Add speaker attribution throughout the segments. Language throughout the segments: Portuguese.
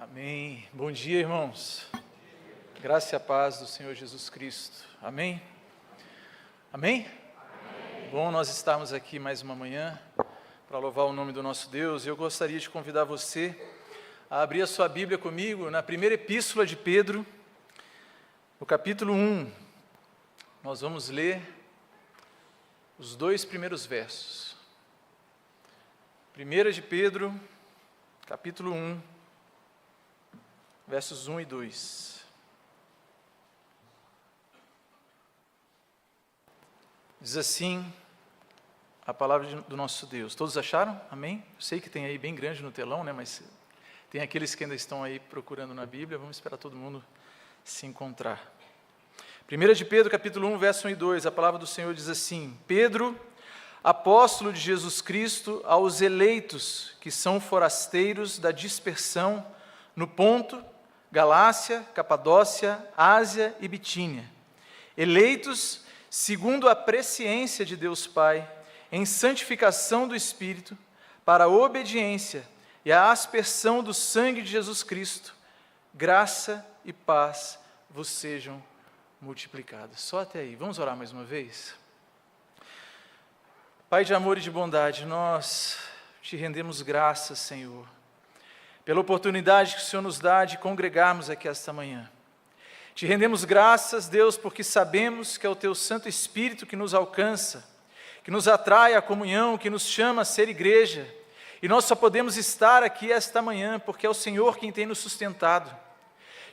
Speaker 1: Amém. Bom dia, irmãos. Graça e a paz do Senhor Jesus Cristo. Amém? Amém? Amém. Bom nós estarmos aqui mais uma manhã para louvar o nome do nosso Deus. Eu gostaria de convidar você a abrir a sua Bíblia comigo na primeira epístola de Pedro, no capítulo 1. Nós vamos ler os 2 primeiros versos. 1 de Pedro, capítulo 1, versos 1 e 2. Diz assim a palavra do nosso Deus. Todos acharam? Amém? Eu sei que tem aí bem grande no telão, né? Mas tem aqueles que ainda estão aí procurando na Bíblia. Vamos esperar todo mundo se encontrar. 1 de Pedro, capítulo 1, verso 1 e 2. A palavra do Senhor diz assim: Pedro, apóstolo de Jesus Cristo, aos eleitos que são forasteiros da dispersão no Ponto, Galácia, Capadócia, Ásia e Bitínia, eleitos segundo a presciência de Deus Pai, em santificação do Espírito, para a obediência e a aspersão do sangue de Jesus Cristo, graça e paz vos sejam multiplicadas. Só até aí. Vamos orar mais uma vez? Pai de amor e de bondade, nós te rendemos graças, Senhor, pela oportunidade que o Senhor nos dá de congregarmos aqui esta manhã. Te rendemos graças, Deus, porque sabemos que é o Teu Santo Espírito que nos alcança, que nos atrai à comunhão, que nos chama a ser igreja, e nós só podemos estar aqui esta manhã porque é o Senhor quem tem nos sustentado.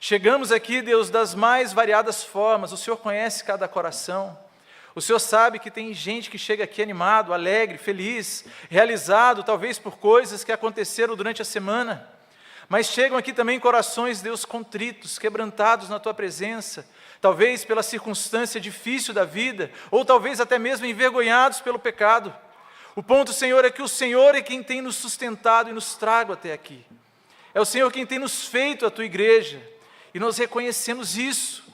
Speaker 1: Chegamos aqui, Deus, das mais variadas formas, o Senhor conhece cada coração. O Senhor sabe que tem gente que chega aqui animado, alegre, feliz, realizado, talvez por coisas que aconteceram durante a semana. Mas chegam aqui também corações, Deus, contritos, quebrantados na Tua presença, talvez pela circunstância difícil da vida, ou talvez até mesmo envergonhados pelo pecado. O ponto, Senhor, é que o Senhor é quem tem nos sustentado e nos trago até aqui. É o Senhor quem tem nos feito a Tua igreja, e nós reconhecemos isso.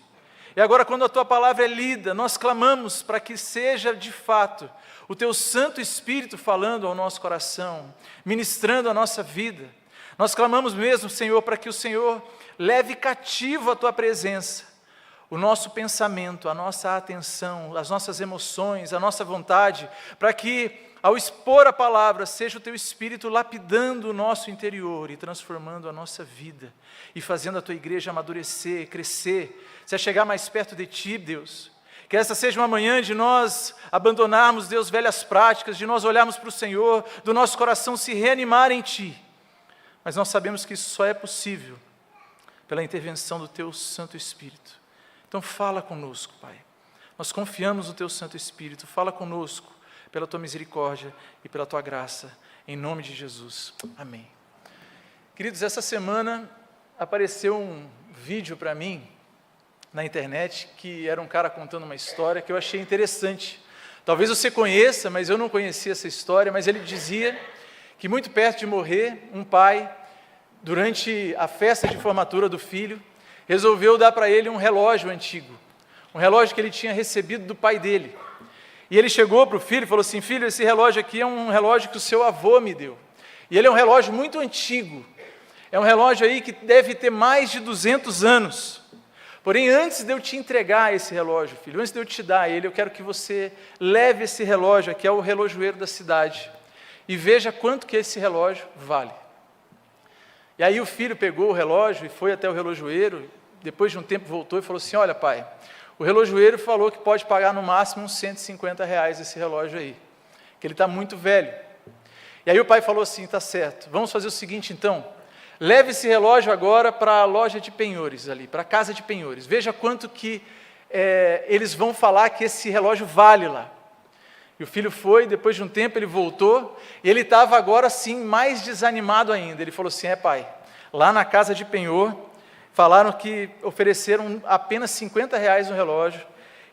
Speaker 1: E agora, quando a Tua palavra é lida, nós clamamos para que seja de fato o Teu Santo Espírito falando ao nosso coração, ministrando a nossa vida. Nós clamamos mesmo, Senhor, para que o Senhor leve cativo a Tua presença, o nosso pensamento, a nossa atenção, as nossas emoções, a nossa vontade, para que, ao expor a palavra, seja o Teu Espírito lapidando o nosso interior e transformando a nossa vida, e fazendo a Tua igreja amadurecer, crescer, se chegar mais perto de Ti, Deus. Que essa seja uma manhã de nós abandonarmos, Deus, velhas práticas, de nós olharmos para o Senhor, do nosso coração se reanimar em Ti. Mas nós sabemos que isso só é possível pela intervenção do Teu Santo Espírito. Então fala conosco, Pai. Nós confiamos no Teu Santo Espírito. Fala conosco pela Tua misericórdia e pela Tua graça. Em nome de Jesus. Amém. Queridos, essa semana apareceu um vídeo para mim na internet que era um cara contando uma história que eu achei interessante. Talvez você conheça, mas eu não conhecia essa história, mas ele dizia que muito perto de morrer, um pai, durante a festa de formatura do filho, resolveu dar para ele um relógio antigo, um relógio que ele tinha recebido do pai dele. E ele chegou para o filho e falou assim: filho, esse relógio aqui é um relógio que o seu avô me deu. E ele é um relógio muito antigo, é um relógio aí que deve ter mais de 200 anos. Porém, antes de eu te entregar esse relógio, filho, antes de eu te dar ele, eu quero que você leve esse relógio aqui ao relojoeiro da cidade e veja quanto que esse relógio vale. E aí o filho pegou o relógio e foi até o relojoeiro, depois de um tempo voltou e falou assim: olha, pai, o relojoeiro falou que pode pagar no máximo uns R$150 esse relógio aí, que ele está muito velho. E aí o pai falou assim: tá certo, vamos fazer o seguinte então, leve esse relógio agora para a loja de penhores ali, para a casa de penhores, veja quanto que eles vão falar que esse relógio vale lá. E o filho foi, depois de um tempo ele voltou, e ele estava agora sim mais desanimado ainda. Ele falou assim: pai, lá na casa de penhor, falaram que ofereceram apenas R$50 no relógio,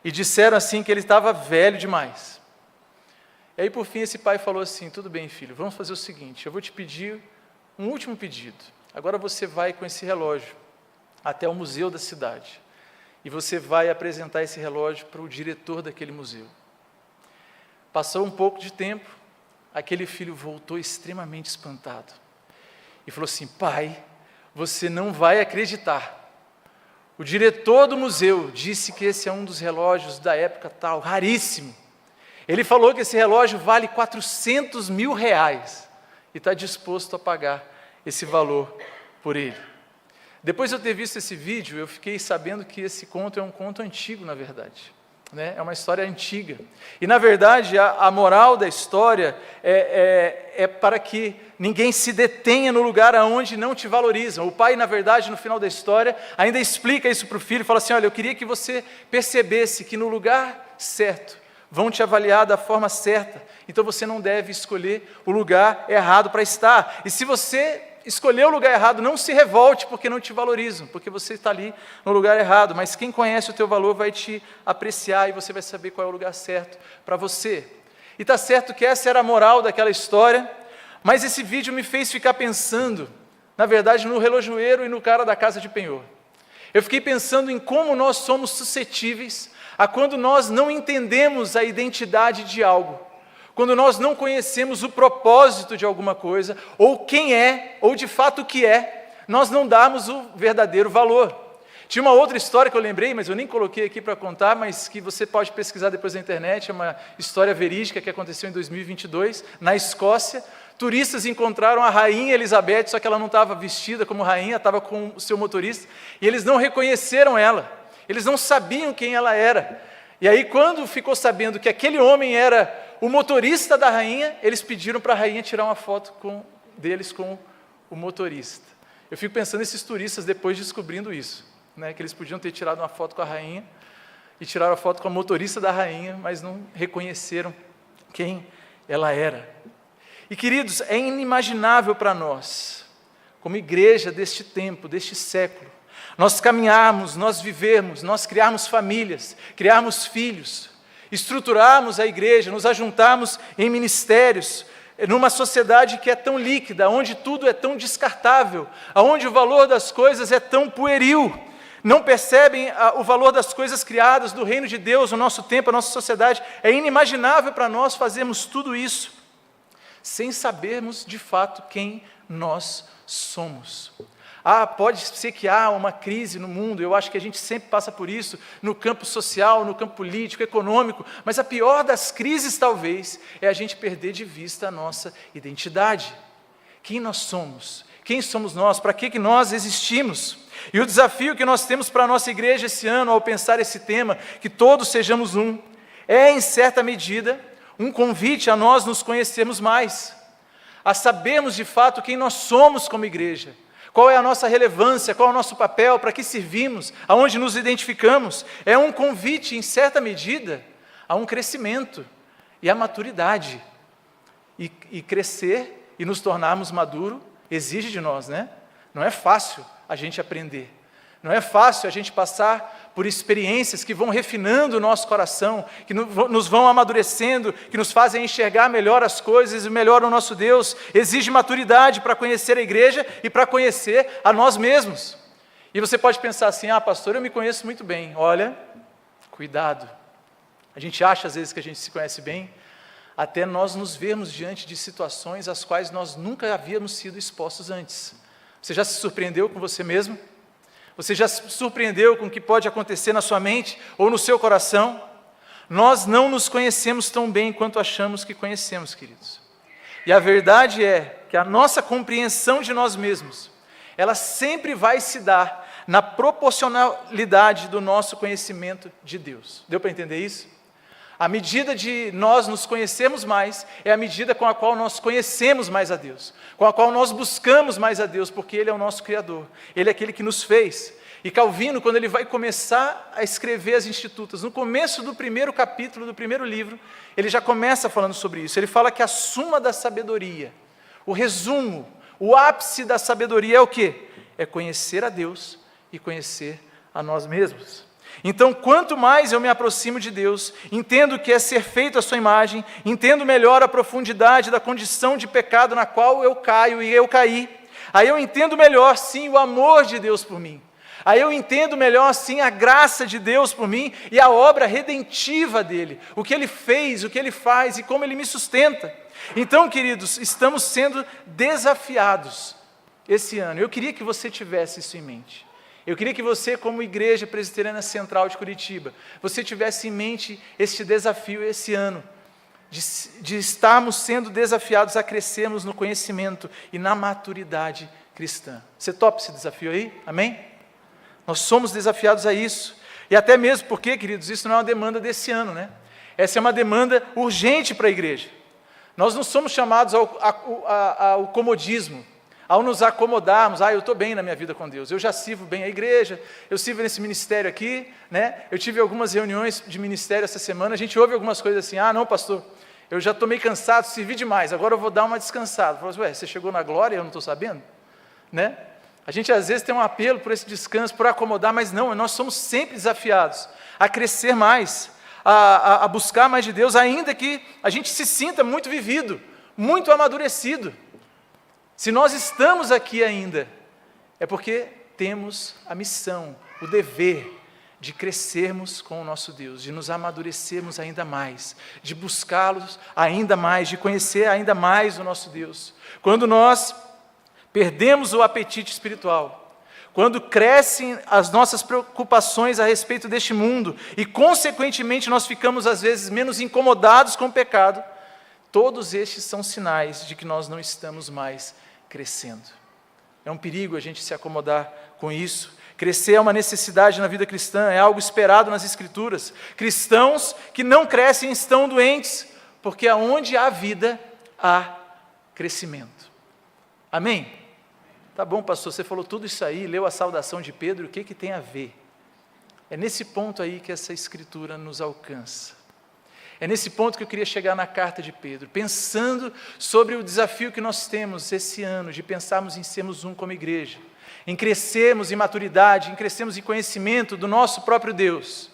Speaker 1: e disseram assim que ele estava velho demais. E aí por fim esse pai falou assim: tudo bem, filho, vamos fazer o seguinte, eu vou te pedir um último pedido. Agora você vai com esse relógio até o museu da cidade, e você vai apresentar esse relógio para o diretor daquele museu. Passou um pouco de tempo, aquele filho voltou extremamente espantado e falou assim: pai, você não vai acreditar. O diretor do museu disse que esse é um dos relógios da época tal, raríssimo. Ele falou que esse relógio vale R$400 mil e está disposto a pagar esse valor por ele. Depois de eu ter visto esse vídeo, eu fiquei sabendo que esse conto é um conto antigo, na verdade. É uma história antiga. E, na verdade, a moral da história é para que ninguém se detenha no lugar onde não te valorizam. O pai, na verdade, no final da história, ainda explica isso para o filho, fala assim, olha, eu queria que você percebesse que no lugar certo, vão te avaliar da forma certa, então você não deve escolher o lugar errado para estar. E se você escolher o lugar errado, não se revolte porque não te valorizam, porque você está ali no lugar errado, mas quem conhece o teu valor vai te apreciar e você vai saber qual é o lugar certo para você. E está certo que essa era a moral daquela história, mas esse vídeo me fez ficar pensando, na verdade, no relojoeiro e no cara da casa de penhor. Eu fiquei pensando em como nós somos suscetíveis a quando nós não entendemos a identidade de algo, quando nós não conhecemos o propósito de alguma coisa, ou quem é, ou de fato o que é, nós não damos o verdadeiro valor. Tinha uma outra história que eu lembrei, mas eu nem coloquei aqui para contar, mas que você pode pesquisar depois na internet, é uma história verídica que aconteceu em 2022, na Escócia. Turistas encontraram a rainha Elizabeth, só que ela não estava vestida como rainha, estava com o seu motorista, e eles não reconheceram ela, eles não sabiam quem ela era. E aí, quando ficou sabendo que aquele homem era o motorista da rainha, eles pediram para a rainha tirar uma foto deles com o motorista. Eu fico pensando nesses turistas depois descobrindo isso, que eles podiam ter tirado uma foto com a rainha e tiraram a foto com a motorista da rainha, mas não reconheceram quem ela era. E, queridos, é inimaginável para nós, como igreja deste tempo, deste século, nós caminharmos, nós vivermos, nós criarmos famílias, criarmos filhos, estruturarmos a igreja, nos ajuntarmos em ministérios, numa sociedade que é tão líquida, onde tudo é tão descartável, onde o valor das coisas é tão pueril, não percebem o valor das coisas criadas do reino de Deus, o nosso tempo, a nossa sociedade. É inimaginável para nós fazermos tudo isso, sem sabermos de fato quem nós somos. Pode ser que há uma crise no mundo, eu acho que a gente sempre passa por isso, no campo social, no campo político, econômico, mas a pior das crises, talvez, é a gente perder de vista a nossa identidade. Quem nós somos? Quem somos nós? Para que nós existimos? E o desafio que nós temos para a nossa igreja esse ano, ao pensar esse tema, que todos sejamos um, é, em certa medida, um convite a nós nos conhecermos mais, a sabermos de fato quem nós somos como igreja, qual é a nossa relevância, qual é o nosso papel, para que servimos, aonde nos identificamos. É um convite, em certa medida, a um crescimento e a maturidade. E crescer e nos tornarmos maduros exige de nós, Não é fácil a gente aprender. Não é fácil a gente passar por experiências que vão refinando o nosso coração, que nos vão amadurecendo, que nos fazem enxergar melhor as coisas e melhor o nosso Deus. Exige maturidade para conhecer a igreja e para conhecer a nós mesmos. E você pode pensar assim, pastor, eu me conheço muito bem. Olha, cuidado. A gente acha às vezes que a gente se conhece bem, até nós nos vermos diante de situações às quais nós nunca havíamos sido expostos antes. Você já se surpreendeu com você mesmo? Você já se surpreendeu com o que pode acontecer na sua mente ou no seu coração? Nós não nos conhecemos tão bem quanto achamos que conhecemos, queridos. E a verdade é que a nossa compreensão de nós mesmos, ela sempre vai se dar na proporcionalidade do nosso conhecimento de Deus. Deu para entender isso? A medida de nós nos conhecermos mais é a medida com a qual nós conhecemos mais a Deus, com a qual nós buscamos mais a Deus, porque Ele é o nosso Criador, Ele é aquele que nos fez. E Calvino, quando ele vai começar a escrever as Institutas, no começo do primeiro capítulo do primeiro livro, ele já começa falando sobre isso. Ele fala que a suma da sabedoria, o resumo, o ápice da sabedoria é o quê? É conhecer a Deus e conhecer a nós mesmos. Então, quanto mais eu me aproximo de Deus, entendo o que é ser feito à sua imagem, entendo melhor a profundidade da condição de pecado na qual eu caio e eu caí, aí eu entendo melhor, sim, o amor de Deus por mim. Aí eu entendo melhor, sim, a graça de Deus por mim e a obra redentiva dEle, o que Ele fez, o que Ele faz e como Ele me sustenta. Então, queridos, estamos sendo desafiados esse ano, eu queria que você tivesse isso em mente. Eu queria que você, como Igreja Presbiteriana Central de Curitiba, você tivesse em mente este desafio esse ano, de estarmos sendo desafiados a crescermos no conhecimento e na maturidade cristã. Você topa esse desafio aí? Amém? Nós somos desafiados a isso. E até mesmo porque, queridos, isso não é uma demanda desse ano, né? Essa é uma demanda urgente para a igreja. Nós não somos chamados ao comodismo, ao nos acomodarmos. Eu estou bem na minha vida com Deus, eu já sirvo bem a igreja, eu sirvo nesse ministério aqui, né? Eu tive algumas reuniões de ministério essa semana, a gente ouve algumas coisas assim, não pastor, eu já estou meio cansado, servi demais, agora eu vou dar uma descansada. Falo assim, você chegou na glória e eu não estou sabendo? Né? A gente às vezes tem um apelo por esse descanso, por acomodar, mas não, nós somos sempre desafiados a crescer mais, a buscar mais de Deus, ainda que a gente se sinta muito vivido, muito amadurecido. Se nós estamos aqui ainda, é porque temos a missão, o dever de crescermos com o nosso Deus, de nos amadurecermos ainda mais, de buscá-los ainda mais, de conhecer ainda mais o nosso Deus. Quando nós perdemos o apetite espiritual, quando crescem as nossas preocupações a respeito deste mundo e, consequentemente, nós ficamos, às vezes, menos incomodados com o pecado, todos estes são sinais de que nós não estamos mais crescendo. É um perigo a gente se acomodar com isso. Crescer é uma necessidade na vida cristã, é algo esperado nas Escrituras. Cristãos que não crescem estão doentes, porque aonde há vida, há crescimento. Amém? Tá bom, pastor, você falou tudo isso aí, leu a saudação de Pedro, o que tem a ver? É nesse ponto aí que essa Escritura nos alcança. É nesse ponto que eu queria chegar na carta de Pedro, pensando sobre o desafio que nós temos esse ano, de pensarmos em sermos um como igreja, em crescermos em maturidade, em crescermos em conhecimento do nosso próprio Deus.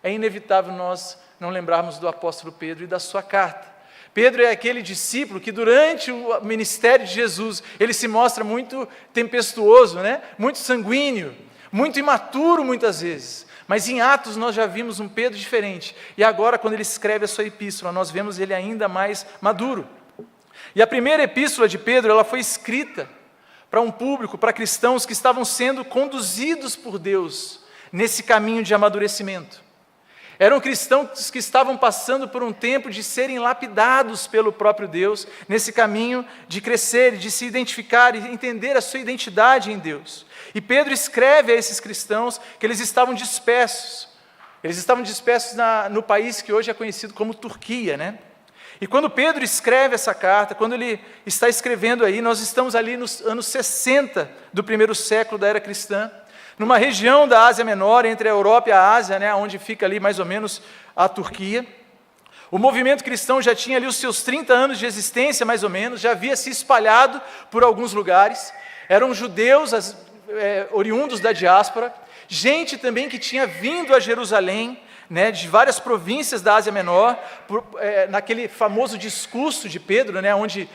Speaker 1: É inevitável nós não lembrarmos do apóstolo Pedro e da sua carta. Pedro é aquele discípulo que durante o ministério de Jesus, ele se mostra muito tempestuoso, né? Muito sanguíneo, muito imaturo muitas vezes. Mas em Atos nós já vimos um Pedro diferente. E agora, quando ele escreve a sua epístola, nós vemos ele ainda mais maduro. E a primeira epístola de Pedro, ela foi escrita para um público, para cristãos que estavam sendo conduzidos por Deus nesse caminho de amadurecimento. Eram cristãos que estavam passando por um tempo de serem lapidados pelo próprio Deus, nesse caminho de crescer, de se identificar e entender a sua identidade em Deus. E Pedro escreve a esses cristãos que eles estavam dispersos. Eles estavam dispersos no país que hoje é conhecido como Turquia, né? E quando Pedro escreve essa carta, quando ele está escrevendo aí, nós estamos ali nos anos 60 do primeiro século da era cristã, numa região da Ásia Menor, entre a Europa e a Ásia, né, onde fica ali mais ou menos a Turquia. O movimento cristão já tinha ali os seus 30 anos de existência, mais ou menos, já havia se espalhado por alguns lugares. Eram judeus oriundos da diáspora, gente também que tinha vindo a Jerusalém, né, de várias províncias da Ásia Menor, naquele famoso discurso de Pedro, né, onde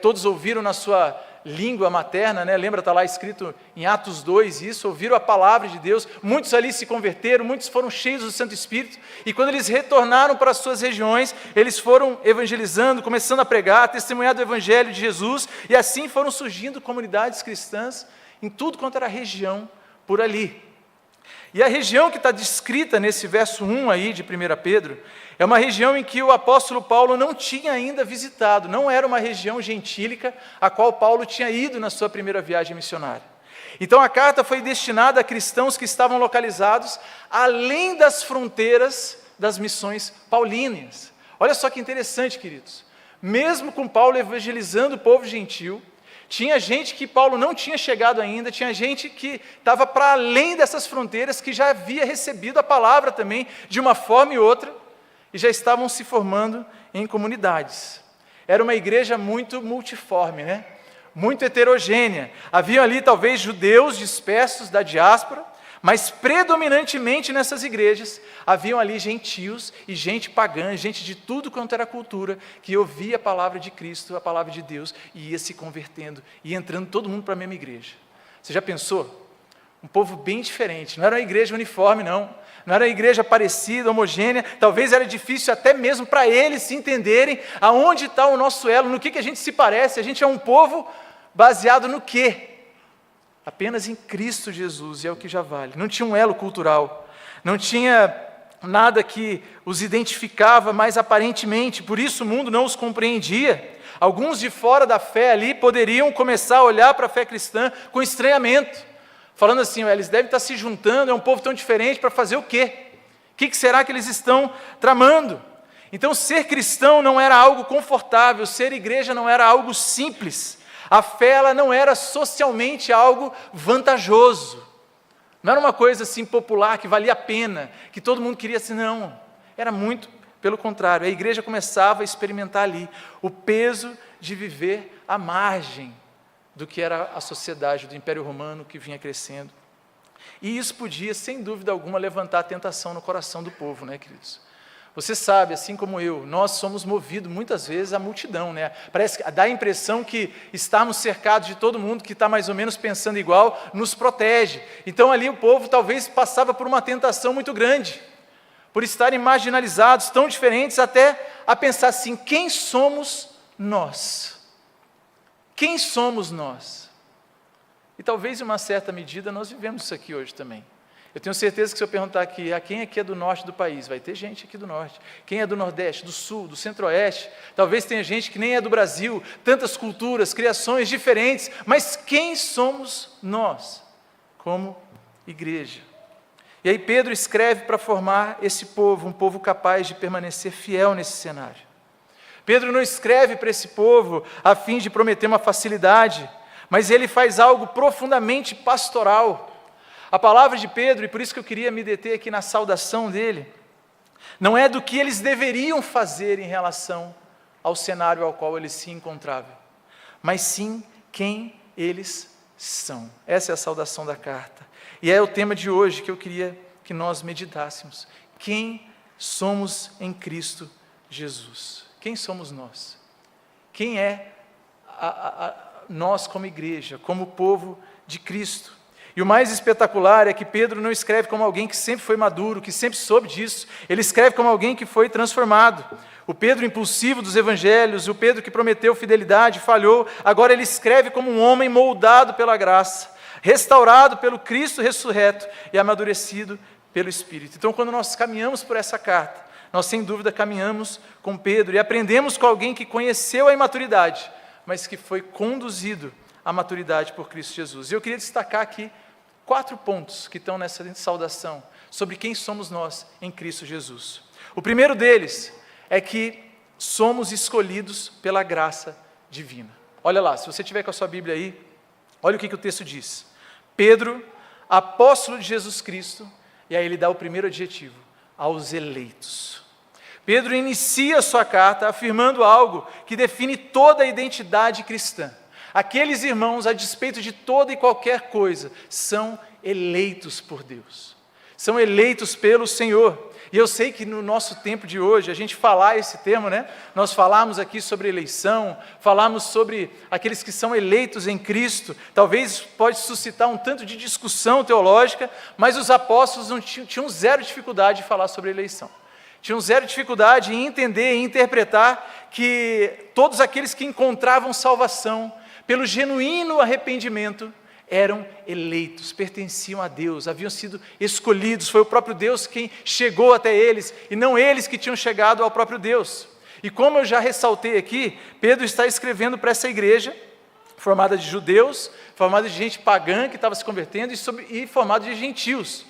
Speaker 1: todos ouviram na sua língua materna, né? Lembra, está lá escrito em Atos 2 isso, ouviram a palavra de Deus, muitos ali se converteram, muitos foram cheios do Santo Espírito, e quando eles retornaram para as suas regiões, eles foram evangelizando, começando a pregar, a testemunhar do Evangelho de Jesus, e assim foram surgindo comunidades cristãs em tudo quanto era região por ali. E a região que está descrita nesse verso 1 aí de 1 Pedro, é uma região em que o apóstolo Paulo não tinha ainda visitado, não era uma região gentílica a qual Paulo tinha ido na sua primeira viagem missionária. Então a carta foi destinada a cristãos que estavam localizados além das fronteiras das missões paulinas. Olha só que interessante, queridos. Mesmo com Paulo evangelizando o povo gentil, tinha gente que Paulo não tinha chegado ainda, tinha gente que estava para além dessas fronteiras, que já havia recebido a palavra também, de uma forma e outra, e já estavam se formando em comunidades. Era uma igreja muito multiforme, né? Muito heterogênea. Haviam ali talvez judeus dispersos da diáspora, mas predominantemente nessas igrejas haviam ali gentios e gente pagã, gente de tudo quanto era cultura, que ouvia a palavra de Cristo, a palavra de Deus, e ia se convertendo, e entrando todo mundo para a mesma igreja. Você já pensou? Um povo bem diferente, não era uma igreja uniforme não era uma igreja parecida, homogênea, talvez era difícil até mesmo para eles se entenderem aonde está o nosso elo, no que a gente se parece, a gente é um povo baseado no quê? apenas em Cristo Jesus, e é o que já vale. Não tinha um elo cultural, não tinha nada que os identificava mais aparentemente, por isso o mundo não os compreendia. Alguns de fora da fé ali poderiam começar a olhar para a fé cristã com estranhamento, falando assim, eles devem estar se juntando, é um povo tão diferente, para fazer o quê? O que será que eles estão tramando? Então ser cristão não era algo confortável, ser igreja não era algo simples, a fé ela não era socialmente algo vantajoso, não era uma coisa assim popular, que valia a pena, que todo mundo queria assim, não, era muito pelo contrário, a igreja começava a experimentar ali o peso de viver à margem do que era a sociedade do Império Romano que vinha crescendo. E isso podia, sem dúvida alguma, levantar a tentação no coração do povo, né, queridos? Você sabe, assim como eu, nós somos movidos muitas vezes à multidão, né? Parece que dá a impressão que estarmos cercados de todo mundo que está mais ou menos pensando igual, nos protege. Então ali o povo talvez passava por uma tentação muito grande, por estarem marginalizados, tão diferentes, até a pensar assim, quem somos nós? Quem somos nós? E talvez em uma certa medida nós vivemos isso aqui hoje também. Eu tenho certeza que se eu perguntar aqui, quem aqui é do norte do país, vai ter gente aqui do norte. Quem é do nordeste, do sul, do centro-oeste, talvez tenha gente que nem é do Brasil, tantas culturas, criações diferentes, mas quem somos nós, como igreja? E aí Pedro escreve para formar esse povo, um povo capaz de permanecer fiel nesse cenário. Pedro não escreve para esse povo a fim de prometer uma facilidade, mas ele faz algo profundamente pastoral. A palavra de Pedro, e por isso que eu queria me deter aqui na saudação dele, não é do que eles deveriam fazer em relação ao cenário ao qual eles se encontravam, mas sim quem eles são. Essa é a saudação da carta. E é o tema de hoje que eu queria que nós meditássemos. Quem somos em Cristo Jesus? Quem somos nós? Quem é nós como igreja, como povo de Cristo? E o mais espetacular é que Pedro não escreve como alguém que sempre foi maduro, que sempre soube disso. Ele escreve como alguém que foi transformado. O Pedro impulsivo dos evangelhos, o Pedro que prometeu fidelidade, falhou. Agora ele escreve como um homem moldado pela graça, restaurado pelo Cristo ressurreto e amadurecido pelo Espírito. Então, quando nós caminhamos por essa carta, nós sem dúvida caminhamos com Pedro e aprendemos com alguém que conheceu a imaturidade, mas que foi conduzido à maturidade por Cristo Jesus. E eu queria destacar aqui 4 pontos que estão nessa saudação, sobre quem somos nós em Cristo Jesus. O primeiro deles é que somos escolhidos pela graça divina. Olha lá, se você tiver com a sua Bíblia aí, olha o que o texto diz. Pedro, apóstolo de Jesus Cristo, e aí ele dá o primeiro adjetivo, aos eleitos. Pedro inicia sua carta afirmando algo que define toda a identidade cristã. Aqueles irmãos, a despeito de toda e qualquer coisa, são eleitos por Deus, são eleitos pelo Senhor. E eu sei que no nosso tempo de hoje, a gente falar esse termo, né? Nós falamos aqui sobre eleição, falamos sobre aqueles que são eleitos em Cristo, talvez pode suscitar um tanto de discussão teológica, mas os apóstolos não tinham zero dificuldade de falar sobre eleição. Tinham zero dificuldade em entender e interpretar que todos aqueles que encontravam salvação, pelo genuíno arrependimento, eram eleitos, pertenciam a Deus, haviam sido escolhidos, foi o próprio Deus quem chegou até eles, e não eles que tinham chegado ao próprio Deus. E como eu já ressaltei aqui, Pedro está escrevendo para essa igreja, formada de judeus, formada de gente pagã que estava se convertendo, e formada de gentios.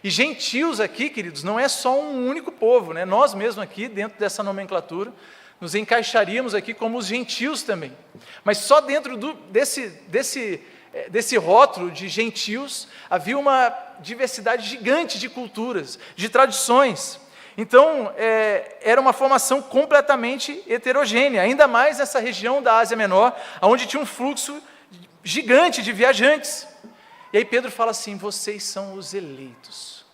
Speaker 1: E gentios aqui, queridos, não é só um único povo, né? Nós mesmos aqui, dentro dessa nomenclatura, nos encaixaríamos aqui como os gentios também. Mas só dentro desse rótulo de gentios, havia uma diversidade gigante de culturas, de tradições. Então, era uma formação completamente heterogênea, ainda mais nessa região da Ásia Menor, onde tinha um fluxo gigante de viajantes. E aí Pedro fala assim, vocês são os eleitos.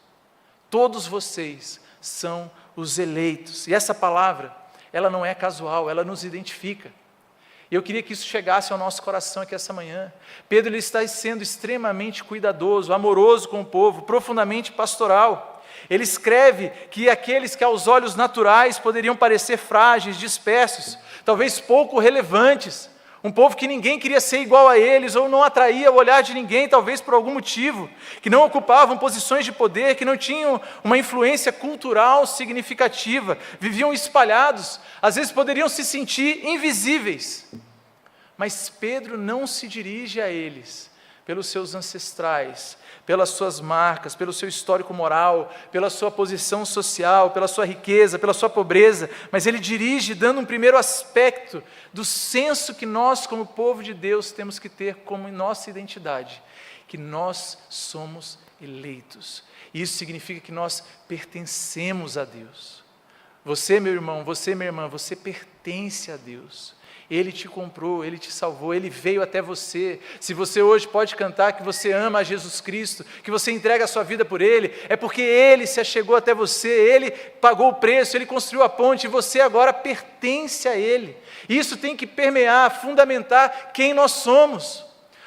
Speaker 1: Todos vocês são os eleitos. E essa palavra, ela não é casual, ela nos identifica. E eu queria que isso chegasse ao nosso coração aqui essa manhã. Pedro ele está sendo extremamente cuidadoso, amoroso com o povo, profundamente pastoral. Ele escreve que aqueles que aos olhos naturais poderiam parecer frágeis, dispersos, talvez pouco relevantes, Um povo que ninguém queria ser igual a eles, ou não atraía o olhar de ninguém, talvez por algum motivo, que não ocupavam posições de poder, que não tinham uma influência cultural significativa, viviam espalhados, às vezes poderiam se sentir invisíveis. Mas Pedro não se dirige a eles pelos seus ancestrais, pelas suas marcas, pelo seu histórico moral, pela sua posição social, pela sua riqueza, pela sua pobreza, mas ele dirige dando um primeiro aspecto do senso que nós, como povo de Deus, temos que ter como nossa identidade, que nós somos eleitos. Isso significa que nós pertencemos a Deus. Você, meu irmão, você, minha irmã, você pertence a Deus. Ele te comprou, Ele te salvou, Ele veio até você. Se você hoje pode cantar que você ama a Jesus Cristo, que você entrega a sua vida por Ele, é porque Ele se achegou até você, Ele pagou o preço, Ele construiu a ponte, e você agora pertence a Ele. Isso tem que permear, fundamentar quem nós somos.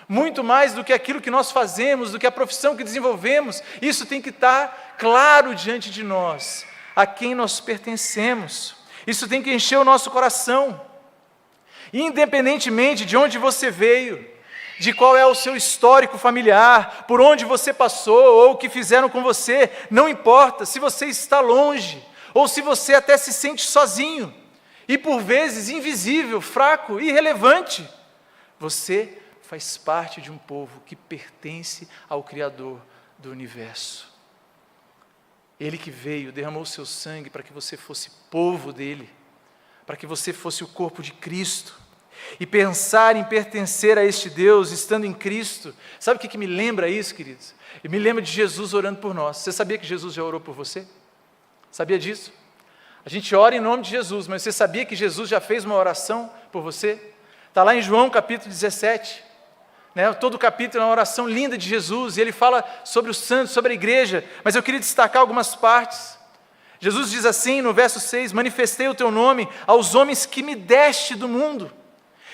Speaker 1: Muito mais do que aquilo que nós fazemos, do que a profissão que desenvolvemos, isso tem que estar claro diante de nós, a quem nós pertencemos. Isso tem que encher o nosso coração. Independentemente de onde você veio, de qual é o seu histórico familiar, por onde você passou ou o que fizeram com você, não importa se você está longe ou se você até se sente sozinho e por vezes invisível, fraco, irrelevante, você faz parte de um povo que pertence ao Criador do universo. Ele que veio, derramou o seu sangue para que você fosse povo dele, para que você fosse o corpo de Cristo. E pensar em pertencer a este Deus, estando em Cristo, sabe o que me lembra isso, queridos? E me lembra de Jesus orando por nós. Você sabia que Jesus já orou por você? Sabia disso? A gente ora em nome de Jesus, mas você sabia que Jesus já fez uma oração por você? Está lá em João capítulo 17, né? Todo o capítulo é uma oração linda de Jesus, e ele fala sobre os santos, sobre a igreja, mas eu queria destacar algumas partes. Jesus diz assim no verso 6, manifestei o teu nome aos homens que me deste do mundo.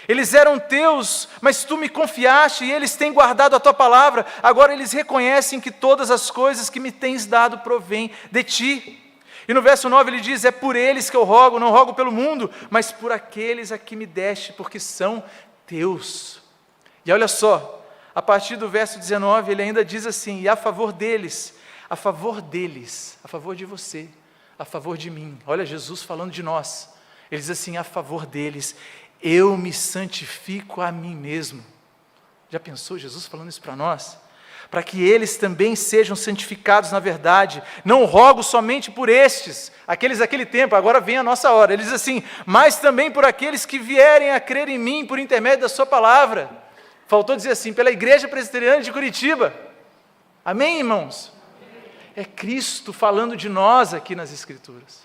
Speaker 1: Eles eram teus, mas tu me confiaste e eles têm guardado a tua palavra. Agora eles reconhecem que todas as coisas que me tens dado provêm de ti. E no verso 9 ele diz, é por eles que eu rogo, não rogo pelo mundo, mas por aqueles a que me deste, porque são teus. E olha só, a partir do verso 19 ele ainda diz assim, e a favor deles, a favor de você, a favor de mim. Olha Jesus falando de nós. Ele diz assim, a favor deles, eu me santifico a mim mesmo. Já pensou Jesus falando isso para nós? Para que eles também sejam santificados na verdade. Não rogo somente por estes, aqueles daquele tempo, agora vem a nossa hora. Ele diz assim, mas também por aqueles que vierem a crer em mim por intermédio da sua palavra. Faltou dizer assim, pela Igreja Presbiteriana de Curitiba. Amém, irmãos? É Cristo falando de nós aqui nas Escrituras.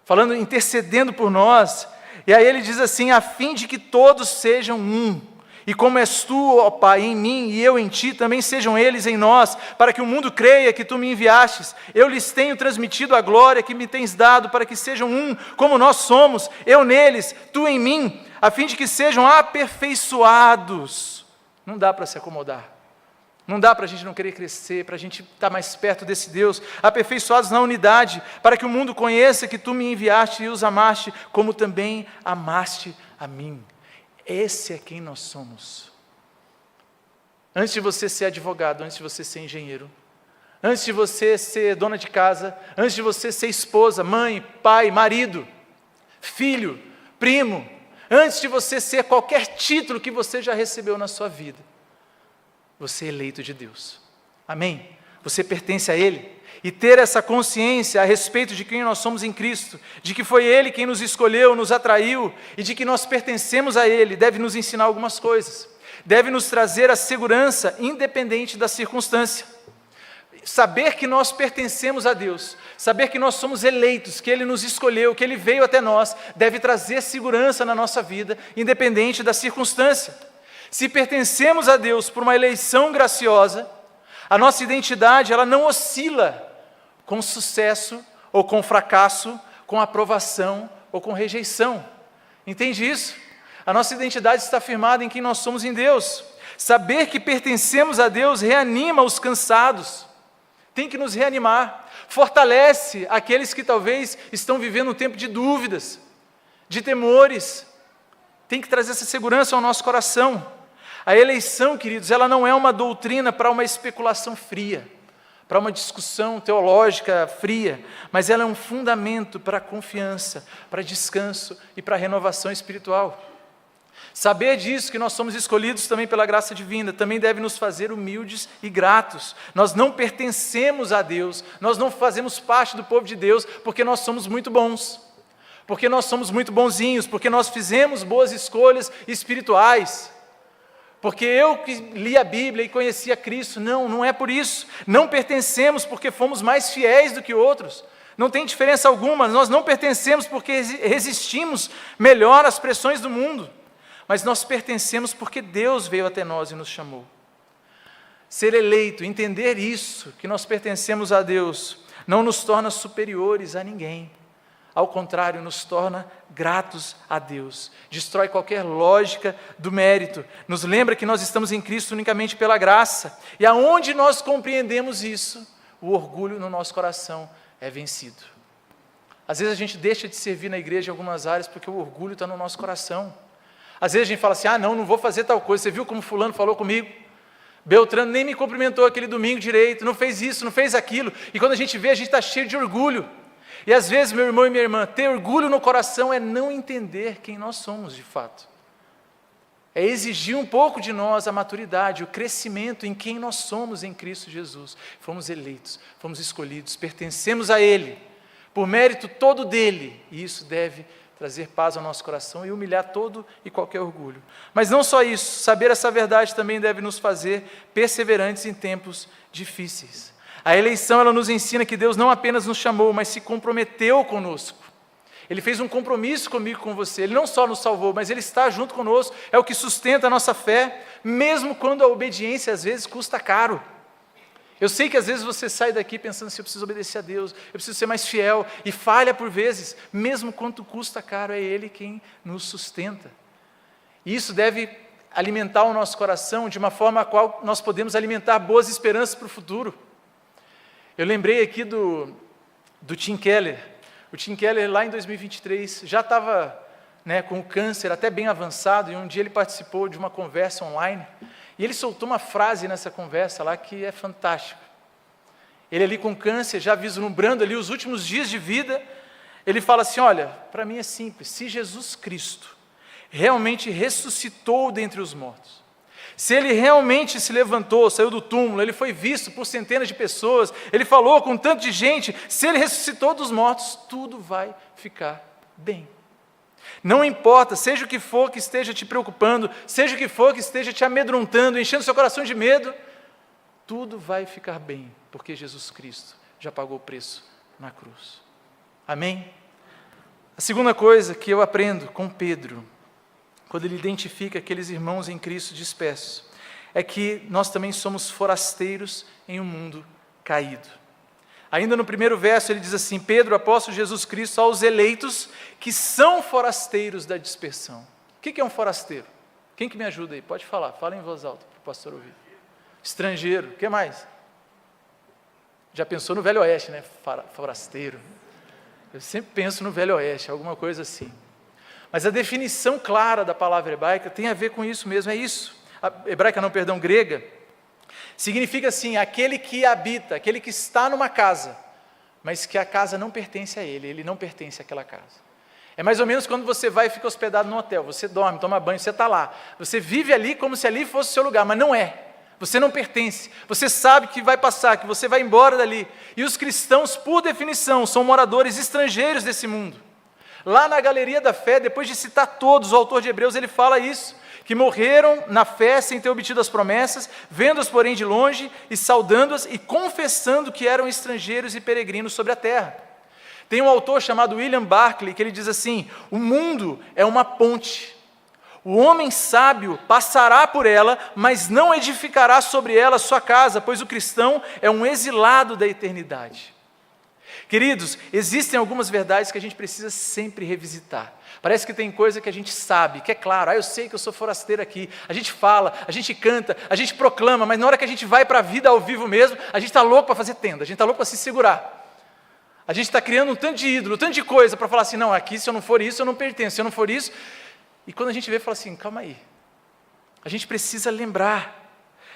Speaker 1: Falando, intercedendo por nós. E aí ele diz assim, a fim de que todos sejam um, e como és tu, ó Pai, em mim e eu em ti, também sejam eles em nós, para que o mundo creia que tu me enviastes. Eu lhes tenho transmitido a glória que me tens dado, para que sejam um, como nós somos, eu neles, tu em mim, a fim de que sejam aperfeiçoados. Não dá para se acomodar. Não dá para a gente não querer crescer, para a gente estar mais perto desse Deus, aperfeiçoados na unidade, para que o mundo conheça que tu me enviaste e os amaste, como também amaste a mim. Esse é quem nós somos. Antes de você ser advogado, antes de você ser engenheiro, antes de você ser dona de casa, antes de você ser esposa, mãe, pai, marido, filho, primo, antes de você ser qualquer título que você já recebeu na sua vida, você é eleito de Deus. Amém? Você pertence a Ele. E ter essa consciência a respeito de quem nós somos em Cristo, de que foi Ele quem nos escolheu, nos atraiu, e de que nós pertencemos a Ele, deve nos ensinar algumas coisas. Deve nos trazer a segurança independente da circunstância. Saber que nós pertencemos a Deus, saber que nós somos eleitos, que Ele nos escolheu, que Ele veio até nós, deve trazer segurança na nossa vida, independente da circunstância. Se pertencemos a Deus por uma eleição graciosa, a nossa identidade ela não oscila com sucesso ou com fracasso, com aprovação ou com rejeição. Entende isso? A nossa identidade está firmada em quem nós somos em Deus. Saber que pertencemos a Deus reanima os cansados. Tem que nos reanimar. Fortalece aqueles que talvez estão vivendo um tempo de dúvidas, de temores. tem que trazer essa segurança ao nosso coração. A eleição, queridos, ela não é uma doutrina para uma especulação fria, para uma discussão teológica fria, mas ela é um fundamento para a confiança, para descanso e para a renovação espiritual. Saber disso, que nós somos escolhidos também pela graça divina, também deve nos fazer humildes e gratos. Nós não pertencemos a Deus, nós não fazemos parte do povo de Deus porque nós somos muito bons, porque nós somos muito bonzinhos, porque nós fizemos boas escolhas espirituais, porque eu que li a Bíblia e conhecia Cristo. Não, não é por isso. Não pertencemos porque fomos mais fiéis do que outros. Não tem diferença alguma. Nós não pertencemos porque resistimos melhor às pressões do mundo. Mas nós pertencemos porque Deus veio até nós e nos chamou. Ser eleito, entender isso, que nós pertencemos a Deus, não nos torna superiores a ninguém. Ao contrário, nos torna gratos a Deus. Destrói qualquer lógica do mérito. Nos lembra que nós estamos em Cristo unicamente pela graça. E aonde nós compreendemos isso, o orgulho no nosso coração é vencido. Às vezes a gente deixa de servir na igreja em algumas áreas porque o orgulho está no nosso coração. Às vezes a gente fala assim, não vou fazer tal coisa. Você viu como fulano falou comigo? Beltrano nem me cumprimentou aquele domingo direito, não fez isso, não fez aquilo. E quando a gente vê, a gente está cheio de orgulho. E às vezes, meu irmão e minha irmã, ter orgulho no coração é não entender quem nós somos de fato. É exigir um pouco de nós a maturidade, o crescimento em quem nós somos em Cristo Jesus. Fomos eleitos, fomos escolhidos, pertencemos a Ele, por mérito todo dEle. E isso deve trazer paz ao nosso coração e humilhar todo e qualquer orgulho. Mas não só isso, saber essa verdade também deve nos fazer perseverantes em tempos difíceis. A eleição, ela nos ensina que Deus não apenas nos chamou, mas se comprometeu conosco. Ele fez um compromisso comigo, com você. Ele não só nos salvou, mas Ele está junto conosco. É o que sustenta a nossa fé, mesmo quando a obediência às vezes custa caro. Eu sei que às vezes você sai daqui pensando assim, eu preciso obedecer a Deus, eu preciso ser mais fiel, e falha por vezes, mesmo quando custa caro, é Ele quem nos sustenta. E isso deve alimentar o nosso coração de uma forma a qual nós podemos alimentar boas esperanças para o futuro. Eu lembrei aqui do Tim Keller. O Tim Keller, lá em 2023, já estava com o câncer até bem avançado, e um dia ele participou de uma conversa online, e ele soltou uma frase nessa conversa lá que é fantástica. Ele ali com câncer, já vislumbrando ali os últimos dias de vida, ele fala assim, olha, para mim é simples, se Jesus Cristo realmente ressuscitou dentre os mortos, se Ele realmente se levantou, saiu do túmulo, Ele foi visto por centenas de pessoas, Ele falou com tanto de gente, se Ele ressuscitou dos mortos, tudo vai ficar bem. Não importa, seja o que for que esteja te preocupando, seja o que for que esteja te amedrontando, enchendo seu coração de medo, tudo vai ficar bem, porque Jesus Cristo já pagou o preço na cruz. Amém? A segunda coisa que eu aprendo com Pedro, quando ele identifica aqueles irmãos em Cristo dispersos, é que nós também somos forasteiros em um mundo caído. Ainda no primeiro verso ele diz assim, Pedro, apóstolo de Jesus Cristo, aos eleitos que são forasteiros da dispersão. O que é um forasteiro? Quem que me ajuda aí? Pode falar, fala em voz alta para o pastor ouvir. Estrangeiro, o que mais? Já pensou no Velho Oeste, né? Forasteiro. Eu sempre penso no Velho Oeste, alguma coisa assim. Mas a definição clara da palavra hebraica tem a ver com isso mesmo, é isso. Grega, significa assim, aquele que habita, aquele que está numa casa, mas que a casa não pertence a ele não pertence àquela casa. É mais ou menos quando você vai e fica hospedado num hotel, você dorme, toma banho, você está lá, você vive ali como se ali fosse o seu lugar, mas não é. Você não pertence, você sabe que vai passar, que você vai embora dali. E os cristãos, por definição, são moradores estrangeiros desse mundo. Lá na Galeria da Fé, depois de citar todos, o autor de Hebreus, ele fala isso, que morreram na fé sem ter obtido as promessas, vendo-as porém de longe e saudando-as e confessando que eram estrangeiros e peregrinos sobre a terra. Tem um autor chamado William Barclay, que ele diz assim, o mundo é uma ponte, o homem sábio passará por ela, mas não edificará sobre ela sua casa, pois o cristão é um exilado da eternidade. Queridos, existem algumas verdades que a gente precisa sempre revisitar. Parece que tem coisa que a gente sabe, que é claro, eu sei que eu sou forasteiro aqui, a gente fala, a gente canta, a gente proclama, mas na hora que a gente vai para a vida ao vivo mesmo, a gente está louco para fazer tenda, a gente está louco para se segurar. A gente está criando um tanto de ídolo, um tanto de coisa para falar assim, não, aqui se eu não for isso, eu não pertenço, se eu não for isso... E quando a gente vê, fala assim, calma aí, a gente precisa lembrar,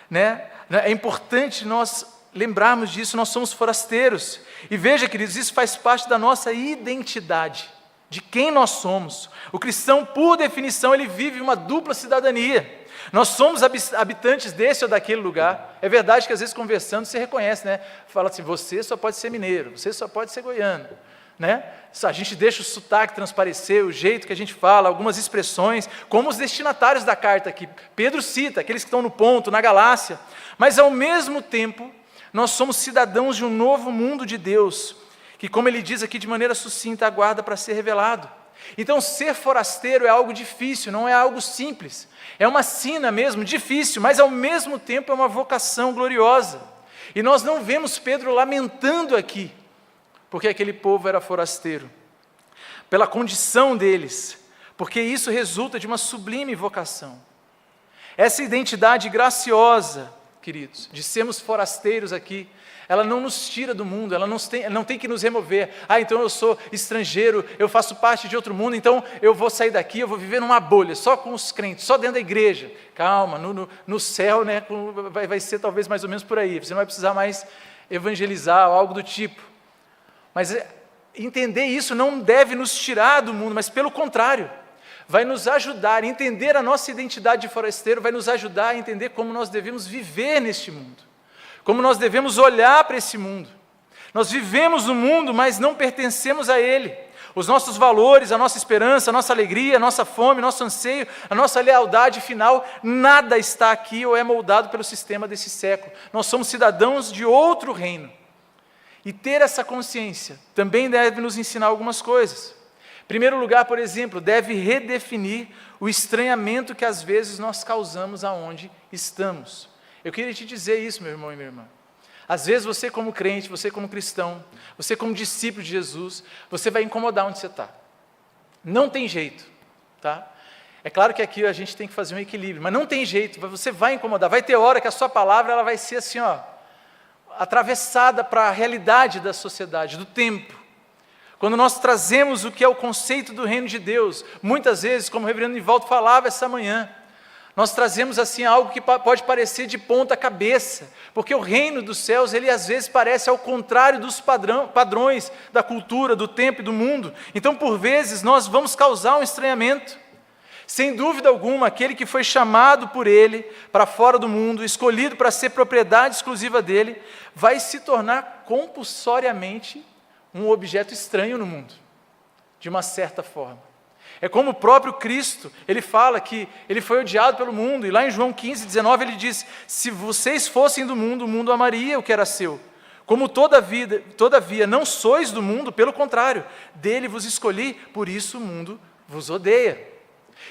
Speaker 1: né? É importante nós lembrarmos disso, nós somos forasteiros. E veja, queridos, isso faz parte da nossa identidade, de quem nós somos. O cristão, por definição, ele vive uma dupla cidadania. Nós somos habitantes desse ou daquele lugar. É verdade que às vezes conversando você reconhece, né? Fala assim, você só pode ser mineiro, você só pode ser goiano, né? A gente deixa o sotaque transparecer, o jeito que a gente fala, algumas expressões, como os destinatários da carta aqui. Pedro cita, aqueles que estão no Ponto, na Galácia. Mas ao mesmo tempo, nós somos cidadãos de um novo mundo de Deus, que, como ele diz aqui de maneira sucinta, aguarda para ser revelado. Então, ser forasteiro é algo difícil, não é algo simples. É uma sina mesmo, difícil, mas ao mesmo tempo é uma vocação gloriosa. E nós não vemos Pedro lamentando aqui, porque aquele povo era forasteiro, pela condição deles, porque isso resulta de uma sublime vocação. Essa identidade graciosa, queridos, de sermos forasteiros aqui, ela não nos tira do mundo, ela não tem que nos remover. Então eu sou estrangeiro, eu faço parte de outro mundo, então eu vou sair daqui, eu vou viver numa bolha, só com os crentes, só dentro da igreja. Calma, no céu, né, vai ser talvez mais ou menos por aí, você não vai precisar mais evangelizar ou algo do tipo. Mas entender isso não deve nos tirar do mundo, mas pelo contrário, vai nos ajudar a entender a nossa identidade de forasteiro, vai nos ajudar a entender como nós devemos viver neste mundo. Como nós devemos olhar para esse mundo. Nós vivemos no mundo, mas não pertencemos a ele. Os nossos valores, a nossa esperança, a nossa alegria, a nossa fome, nosso anseio, a nossa lealdade final, nada está aqui ou é moldado pelo sistema desse século. Nós somos cidadãos de outro reino. E ter essa consciência também deve nos ensinar algumas coisas. Em primeiro lugar, por exemplo, deve redefinir o estranhamento que às vezes nós causamos aonde estamos. Eu queria te dizer isso, meu irmão e minha irmã. Às vezes você como crente, você como cristão, você como discípulo de Jesus, você vai incomodar onde você está. Não tem jeito, tá? É claro que aqui a gente tem que fazer um equilíbrio, mas não tem jeito, você vai incomodar. Vai ter hora que a sua palavra ela vai ser assim, atravessada para a realidade da sociedade, do tempo. Quando nós trazemos o que é o conceito do reino de Deus, muitas vezes, como o reverendo Nivaldo falava essa manhã, nós trazemos assim algo que pode parecer de ponta cabeça, porque o reino dos céus, ele às vezes parece ao contrário dos padrões da cultura, do tempo e do mundo. Então, por vezes, nós vamos causar um estranhamento. Sem dúvida alguma, aquele que foi chamado por ele para fora do mundo, escolhido para ser propriedade exclusiva dele, vai se tornar compulsoriamente um objeto estranho no mundo, de uma certa forma. É como o próprio Cristo, ele fala que ele foi odiado pelo mundo, e lá em João 15, 19, ele diz, se vocês fossem do mundo, o mundo amaria o que era seu. Como todavia não sois do mundo, pelo contrário, dele vos escolhi, por isso o mundo vos odeia.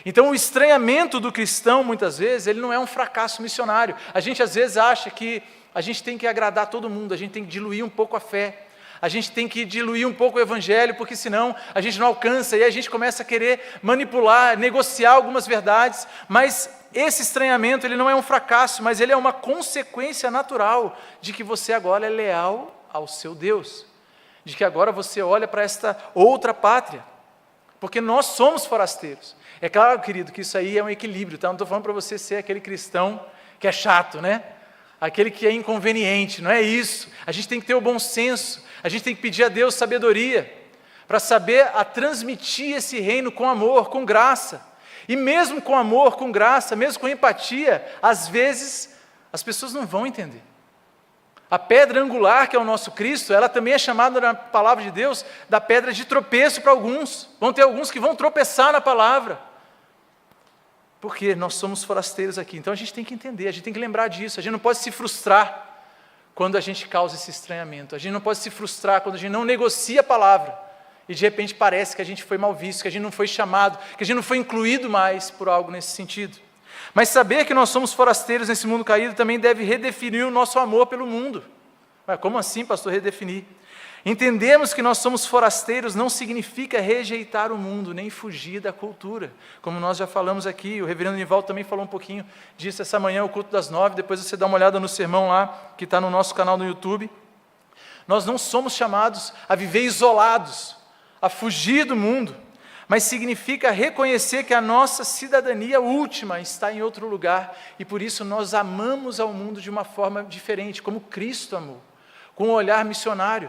Speaker 1: Então o estranhamento do cristão, muitas vezes, ele não é um fracasso missionário. A gente às vezes acha que a gente tem que agradar todo mundo, a gente tem que diluir um pouco a fé. A gente tem que diluir um pouco o evangelho, porque senão a gente não alcança, e a gente começa a querer manipular, negociar algumas verdades, mas esse estranhamento ele não é um fracasso, mas ele é uma consequência natural de que você agora é leal ao seu Deus, de que agora você olha para esta outra pátria, porque nós somos forasteiros. É claro, querido, que isso aí é um equilíbrio, tá? Não estou falando para você ser aquele cristão que é chato, né? Aquele que é inconveniente, não é isso. A gente tem que ter o bom senso, a gente tem que pedir a Deus sabedoria, para saber transmitir esse reino com amor, com graça. E mesmo com amor, com graça, mesmo com empatia, às vezes as pessoas não vão entender. A pedra angular, que é o nosso Cristo, ela também é chamada na palavra de Deus, da pedra de tropeço para alguns. Vão ter alguns que vão tropeçar na palavra. Porque nós somos forasteiros aqui, então a gente tem que entender, a gente tem que lembrar disso, a gente não pode se frustrar quando a gente causa esse estranhamento, a gente não pode se frustrar quando a gente não negocia a palavra, e de repente parece que a gente foi mal visto, que a gente não foi chamado, que a gente não foi incluído mais por algo nesse sentido. Mas saber que nós somos forasteiros nesse mundo caído também deve redefinir o nosso amor pelo mundo. Mas como assim, pastor, redefinir? Entendemos que nós somos forasteiros não significa rejeitar o mundo, nem fugir da cultura. Como nós já falamos aqui, o reverendo Nivaldo também falou um pouquinho disso essa manhã, o culto das 9, depois você dá uma olhada no sermão lá, que está no nosso canal no YouTube. Nós não somos chamados a viver isolados, a fugir do mundo, mas significa reconhecer que a nossa cidadania última está em outro lugar, e por isso nós amamos ao mundo de uma forma diferente, como Cristo amou, com um olhar missionário,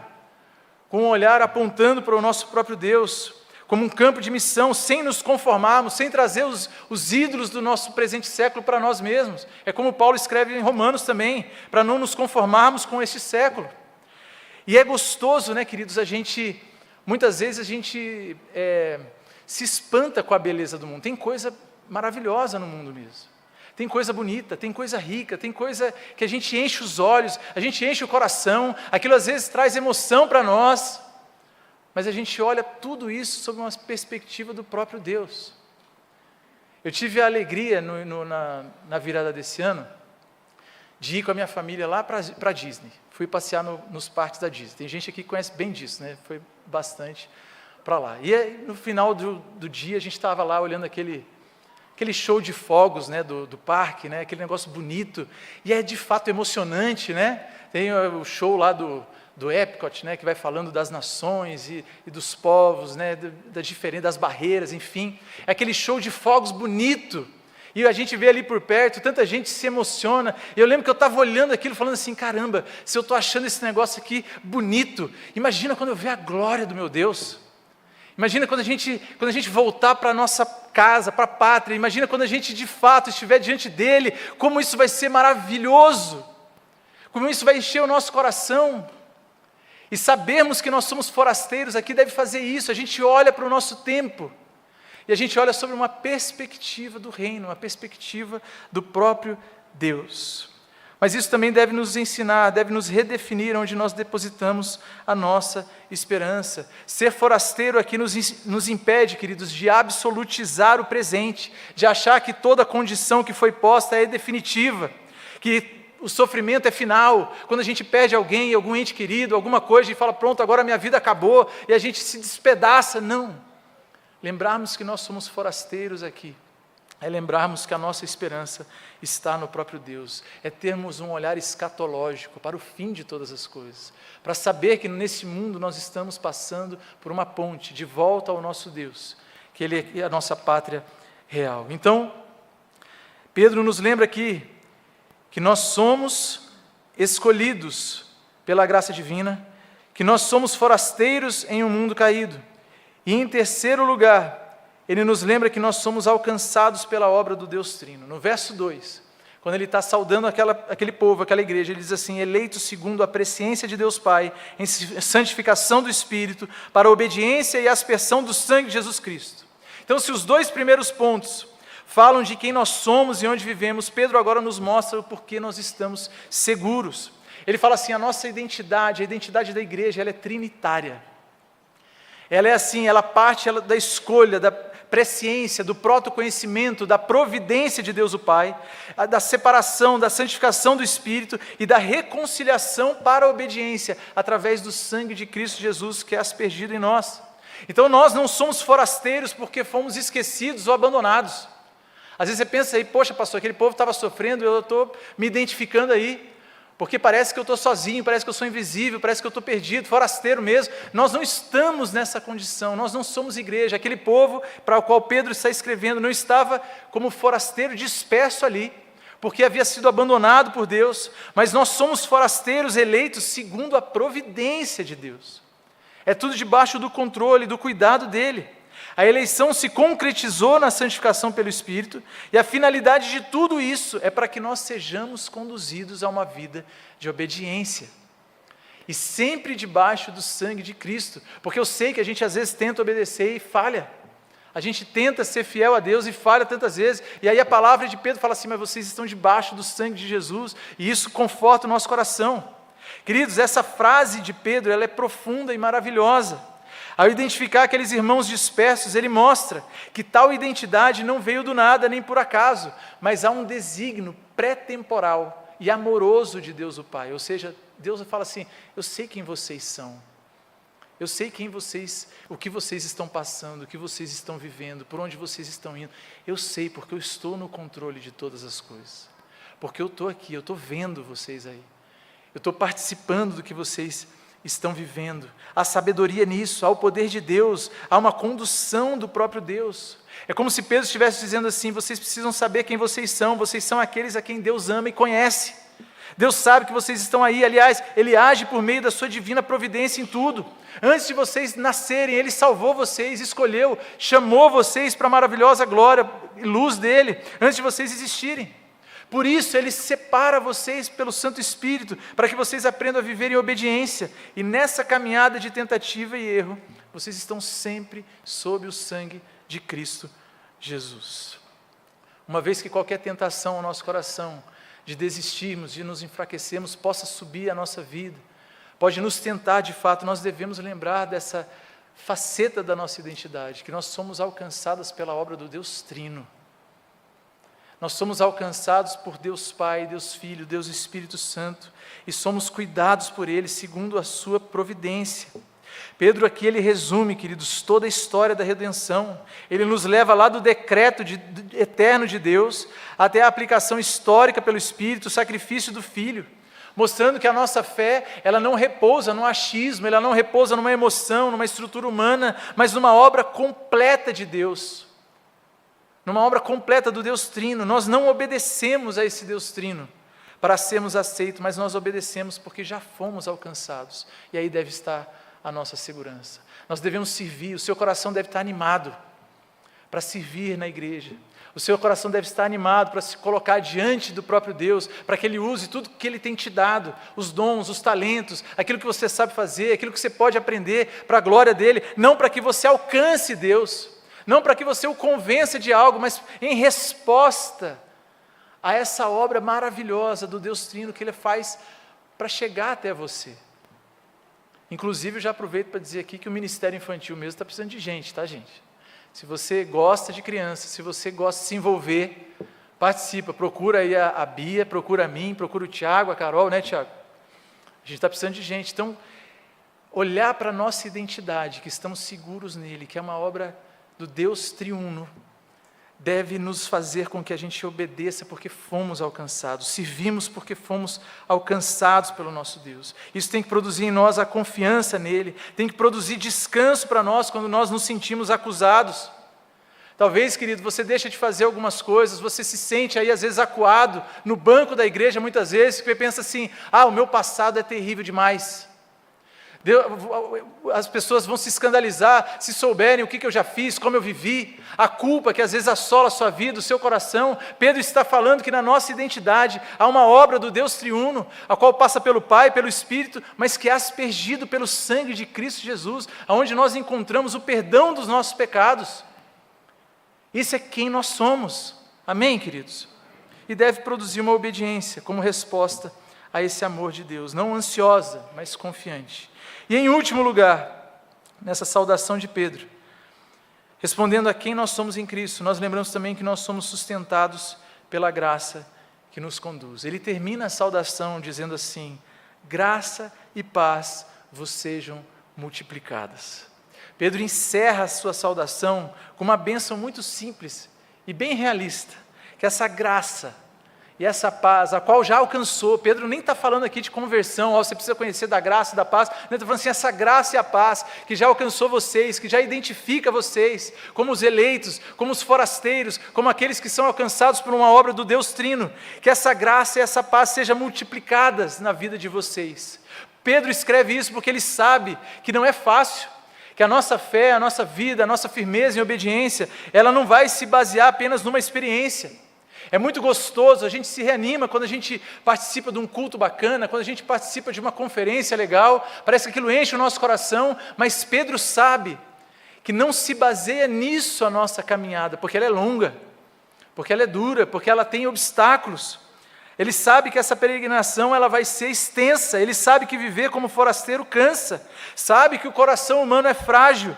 Speaker 1: com um olhar apontando para o nosso próprio Deus, como um campo de missão, sem nos conformarmos, sem trazer os ídolos do nosso presente século para nós mesmos. É como Paulo escreve em Romanos também, para não nos conformarmos com este século. E é gostoso, né, queridos, muitas vezes a gente se espanta com a beleza do mundo. Tem coisa maravilhosa no mundo mesmo. Tem coisa bonita, tem coisa rica, tem coisa que a gente enche os olhos, a gente enche o coração, aquilo às vezes traz emoção para nós, mas a gente olha tudo isso sob uma perspectiva do próprio Deus. Eu tive a alegria na virada desse ano de ir com a minha família lá para Disney. Fui passear nos parques da Disney. Tem gente aqui que conhece bem disso, né? Foi bastante para lá. E aí, no final do dia, a gente estava lá olhando aquele show de fogos, né, do parque, né, aquele negócio bonito, e é de fato emocionante, né? Tem o show lá do Epcot, né, que vai falando das nações e dos povos, né, das barreiras, enfim. É aquele show de fogos bonito, e a gente vê ali por perto, tanta gente se emociona. E eu lembro que eu estava olhando aquilo, falando assim, caramba, se eu estou achando esse negócio aqui bonito, imagina quando eu ver a glória do meu Deus. Imagina quando a gente voltar para a nossa casa, para a pátria, imagina quando a gente de fato estiver diante dele, como isso vai ser maravilhoso, como isso vai encher o nosso coração. E sabermos que nós somos forasteiros aqui deve fazer isso. A gente olha para o nosso tempo, e a gente olha sobre uma perspectiva do reino, uma perspectiva do próprio Deus. Mas isso também deve nos ensinar, deve nos redefinir onde nós depositamos a nossa esperança. Ser forasteiro aqui nos impede, queridos, de absolutizar o presente, de achar que toda condição que foi posta é definitiva, que o sofrimento é final, quando a gente perde alguém, algum ente querido, alguma coisa, e fala, pronto, agora a minha vida acabou, e a gente se despedaça. Não. Lembrarmos que nós somos forasteiros aqui, é lembrarmos que a nossa esperança está no próprio Deus, é termos um olhar escatológico para o fim de todas as coisas, para saber que nesse mundo nós estamos passando por uma ponte de volta ao nosso Deus, que Ele é a nossa pátria real. Então, Pedro nos lembra aqui que nós somos escolhidos pela graça divina, que nós somos forasteiros em um mundo caído. E em terceiro lugar, ele nos lembra que nós somos alcançados pela obra do Deus Trino. No verso 2, quando ele está saudando aquele povo, aquela igreja, ele diz assim, eleitos segundo a presciência de Deus Pai, em santificação do Espírito, para a obediência e aspersão do sangue de Jesus Cristo. Então, se os dois primeiros pontos falam de quem nós somos e onde vivemos, Pedro agora nos mostra o porquê nós estamos seguros. Ele fala assim, a nossa identidade, a identidade da igreja, ela é trinitária. Ela é assim, ela parte da escolha, da presciência, do protoconhecimento, da providência de Deus o Pai, da separação, da santificação do Espírito e da reconciliação para a obediência, através do sangue de Cristo Jesus que é aspergido em nós. Então nós não somos forasteiros porque fomos esquecidos ou abandonados. Às vezes você pensa aí, poxa pastor, aquele povo estava sofrendo, eu estou me identificando aí, porque parece que eu estou sozinho, parece que eu sou invisível, parece que eu estou perdido, forasteiro mesmo. Nós não estamos nessa condição, nós não somos igreja. Aquele povo para o qual Pedro está escrevendo não estava como forasteiro disperso ali, porque havia sido abandonado por Deus, mas nós somos forasteiros eleitos segundo a providência de Deus. É tudo debaixo do controle, do cuidado dele. A eleição se concretizou na santificação pelo Espírito, e a finalidade de tudo isso é para que nós sejamos conduzidos a uma vida de obediência. E sempre debaixo do sangue de Cristo, porque eu sei que a gente às vezes tenta obedecer e falha. A gente tenta ser fiel a Deus e falha tantas vezes, e aí a palavra de Pedro fala assim, mas vocês estão debaixo do sangue de Jesus, e isso conforta o nosso coração. Queridos, essa frase de Pedro, ela é profunda e maravilhosa. Ao identificar aqueles irmãos dispersos, ele mostra que tal identidade não veio do nada nem por acaso, mas há um desígnio pré-temporal e amoroso de Deus o Pai. Ou seja, Deus fala assim, eu sei quem vocês são, eu sei o que vocês estão passando, o que vocês estão vivendo, por onde vocês estão indo. Eu sei porque eu estou no controle de todas as coisas, porque eu estou aqui, eu estou vendo vocês aí, eu estou participando do que vocês estão vivendo. Há sabedoria nisso, há o poder de Deus, há uma condução do próprio Deus. É como se Pedro estivesse dizendo assim: vocês precisam saber quem vocês são aqueles a quem Deus ama e conhece. Deus sabe que vocês estão aí, aliás, Ele age por meio da sua divina providência em tudo. Antes de vocês nascerem, Ele salvou vocês, escolheu, chamou vocês para a maravilhosa glória e luz dEle, antes de vocês existirem. Por isso, Ele separa vocês pelo Santo Espírito, para que vocês aprendam a viver em obediência. E nessa caminhada de tentativa e erro, vocês estão sempre sob o sangue de Cristo Jesus. Uma vez que qualquer tentação ao nosso coração, de desistirmos, de nos enfraquecermos, possa subir a nossa vida, pode nos tentar de fato, nós devemos lembrar dessa faceta da nossa identidade, que nós somos alcançados pela obra do Deus Trino. Nós somos alcançados por Deus Pai, Deus Filho, Deus Espírito Santo, e somos cuidados por Ele, segundo a sua providência. Pedro aqui, ele resume, queridos, toda a história da redenção. Ele nos leva lá do decreto eterno de Deus, até a aplicação histórica pelo Espírito, o sacrifício do Filho, mostrando que a nossa fé, ela não repousa no achismo, ela não repousa numa emoção, numa estrutura humana, mas numa obra completa de Deus. Numa obra completa do Deus Trino. Nós não obedecemos a esse Deus Trino para sermos aceitos, mas nós obedecemos porque já fomos alcançados. E aí deve estar a nossa segurança. Nós devemos servir, o seu coração deve estar animado para servir na igreja. O seu coração deve estar animado para se colocar diante do próprio Deus, para que Ele use tudo que Ele tem te dado, os dons, os talentos, aquilo que você sabe fazer, aquilo que você pode aprender para a glória dEle, não para que você alcance Deus, não para que você o convença de algo, mas em resposta a essa obra maravilhosa do Deus Trino que Ele faz para chegar até você. Inclusive, eu já aproveito para dizer aqui que o Ministério Infantil mesmo está precisando de gente, tá, gente? Se você gosta de criança, se você gosta de se envolver, participa, procura aí a Bia, procura a mim, procura o Tiago, a Carol, né, Tiago? A gente está precisando de gente. Então, olhar para a nossa identidade, que estamos seguros nele, que é uma obra do Deus triuno, deve nos fazer com que a gente obedeça porque fomos alcançados, servimos porque fomos alcançados pelo nosso Deus. Isso tem que produzir em nós a confiança nele, tem que produzir descanso para nós quando nós nos sentimos acusados. Talvez, querido, você deixa de fazer algumas coisas, você se sente aí às vezes acuado no banco da igreja muitas vezes, porque pensa assim: o meu passado é terrível demais. As pessoas vão se escandalizar se souberem o que eu já fiz, como eu vivi, a culpa que às vezes assola a sua vida, o seu coração. Pedro está falando que na nossa identidade há uma obra do Deus triuno, a qual passa pelo Pai, pelo Espírito, mas que é aspergido pelo sangue de Cristo Jesus, onde nós encontramos o perdão dos nossos pecados. Isso é quem nós somos, amém, queridos? E deve produzir uma obediência como resposta a esse amor de Deus, não ansiosa, mas confiante. E em último lugar, nessa saudação de Pedro, respondendo a quem nós somos em Cristo, nós lembramos também que nós somos sustentados pela graça que nos conduz. Ele termina a saudação dizendo assim: graça e paz vos sejam multiplicadas. Pedro encerra a sua saudação com uma bênção muito simples e bem realista, que essa graça e essa paz, a qual já alcançou. Pedro nem está falando aqui de conversão, você precisa conhecer da graça e da paz, ele está falando assim, essa graça e a paz, que já alcançou vocês, que já identifica vocês, como os eleitos, como os forasteiros, como aqueles que são alcançados por uma obra do Deus Trino, que essa graça e essa paz sejam multiplicadas na vida de vocês. Pedro escreve isso porque ele sabe que não é fácil, que a nossa fé, a nossa vida, a nossa firmeza em obediência, ela não vai se basear apenas numa experiência. É muito gostoso, a gente se reanima quando a gente participa de um culto bacana, quando a gente participa de uma conferência legal, parece que aquilo enche o nosso coração, mas Pedro sabe que não se baseia nisso a nossa caminhada, porque ela é longa, porque ela é dura, porque ela tem obstáculos. Ele sabe que essa peregrinação ela vai ser extensa, ele sabe que viver como forasteiro cansa, sabe que o coração humano é frágil,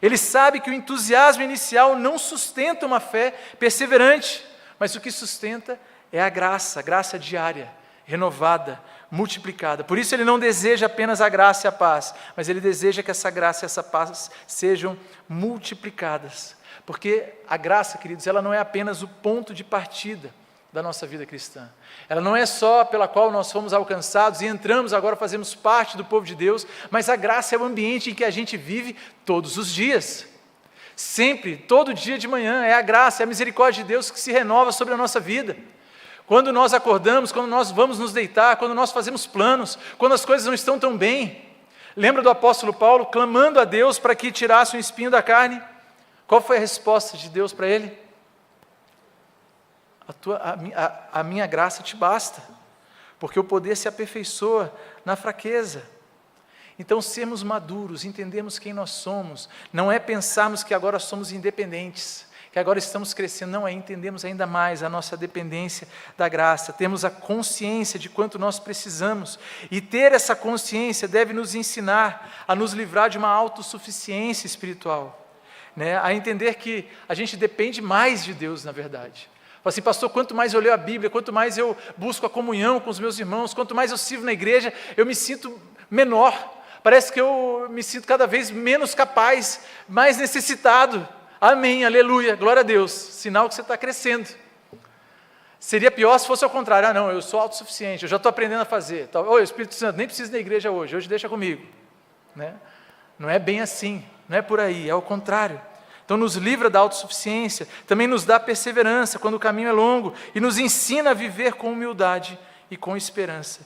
Speaker 1: ele sabe que o entusiasmo inicial não sustenta uma fé perseverante, mas o que sustenta é a graça diária, renovada, multiplicada. Por isso ele não deseja apenas a graça e a paz, mas ele deseja que essa graça e essa paz sejam multiplicadas. Porque a graça, queridos, ela não é apenas o ponto de partida da nossa vida cristã. Ela não é só pela qual nós fomos alcançados e entramos, agora fazemos parte do povo de Deus, mas a graça é o ambiente em que a gente vive todos os dias. Sempre, todo dia de manhã, é a graça, é a misericórdia de Deus que se renova sobre a nossa vida. Quando nós acordamos, quando nós vamos nos deitar, quando nós fazemos planos, quando as coisas não estão tão bem. Lembra do apóstolo Paulo clamando a Deus para que tirasse um espinho da carne? Qual foi a resposta de Deus para ele? A minha graça te basta, porque o poder se aperfeiçoa na fraqueza. Então, sermos maduros, entendermos quem nós somos, não é pensarmos que agora somos independentes, que agora estamos crescendo, não é entendermos ainda mais a nossa dependência da graça, temos a consciência de quanto nós precisamos, e ter essa consciência deve nos ensinar a nos livrar de uma autossuficiência espiritual, né? A entender que a gente depende mais de Deus, na verdade. Fala assim, pastor, quanto mais eu leio a Bíblia, quanto mais eu busco a comunhão com os meus irmãos, quanto mais eu sirvo na igreja, eu me sinto menor, parece que eu me sinto cada vez menos capaz, mais necessitado. Amém, aleluia, glória a Deus, sinal que você está crescendo. Seria pior se fosse ao contrário, não, eu sou autossuficiente, eu já estou aprendendo a fazer. Oi, Espírito Santo, nem preciso ir na igreja hoje deixa comigo. Né? Não é bem assim, não é por aí, é ao contrário. Então nos livra da autossuficiência, também nos dá perseverança quando o caminho é longo e nos ensina a viver com humildade e com esperança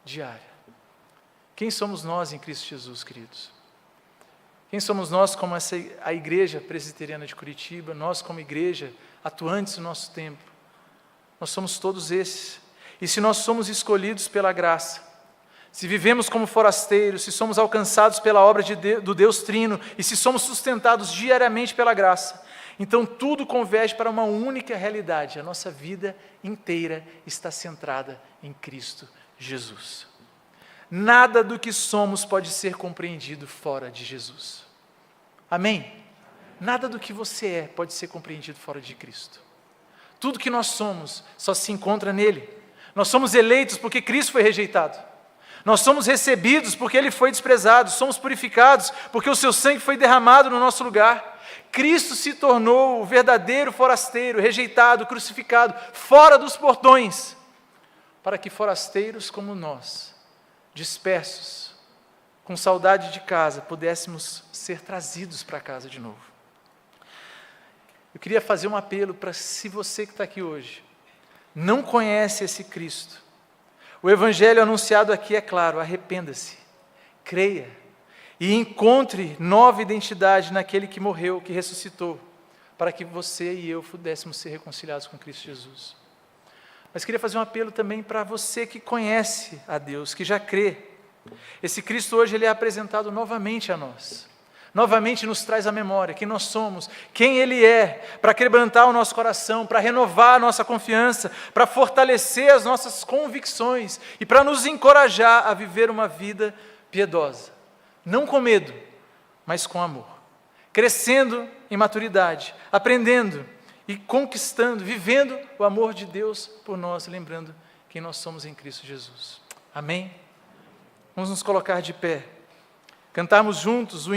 Speaker 1: diária. Quem somos nós em Cristo Jesus, queridos? Quem somos nós como a Igreja Presbiteriana de Curitiba, nós como igreja atuantes no nosso tempo? Nós somos todos esses. E se nós somos escolhidos pela graça, se vivemos como forasteiros, se somos alcançados pela obra do Deus Trino e se somos sustentados diariamente pela graça, então tudo converge para uma única realidade, a nossa vida inteira está centrada em Cristo Jesus. Nada do que somos pode ser compreendido fora de Jesus. Amém? Nada do que você é pode ser compreendido fora de Cristo. Tudo que nós somos só se encontra nele. Nós somos eleitos porque Cristo foi rejeitado. Nós somos recebidos porque Ele foi desprezado. Somos purificados porque o Seu sangue foi derramado no nosso lugar. Cristo se tornou o verdadeiro forasteiro, rejeitado, crucificado, fora dos portões, para que forasteiros como nós, dispersos, com saudade de casa, pudéssemos ser trazidos para casa de novo. Eu queria fazer um apelo para se você que está aqui hoje não conhece esse Cristo, o Evangelho anunciado aqui é claro, arrependa-se, creia e encontre nova identidade naquele que morreu, que ressuscitou, para que você e eu pudéssemos ser reconciliados com Cristo Jesus. Mas queria fazer um apelo também para você que conhece a Deus, que já crê. Esse Cristo hoje ele é apresentado novamente a nós. Novamente nos traz à memória quem nós somos, quem Ele é, para quebrantar o nosso coração, para renovar a nossa confiança, para fortalecer as nossas convicções e para nos encorajar a viver uma vida piedosa. Não com medo, mas com amor. Crescendo em maturidade, aprendendo e conquistando, vivendo o amor de Deus por nós, lembrando quem nós somos em Cristo Jesus. Amém? Vamos nos colocar de pé, cantarmos juntos o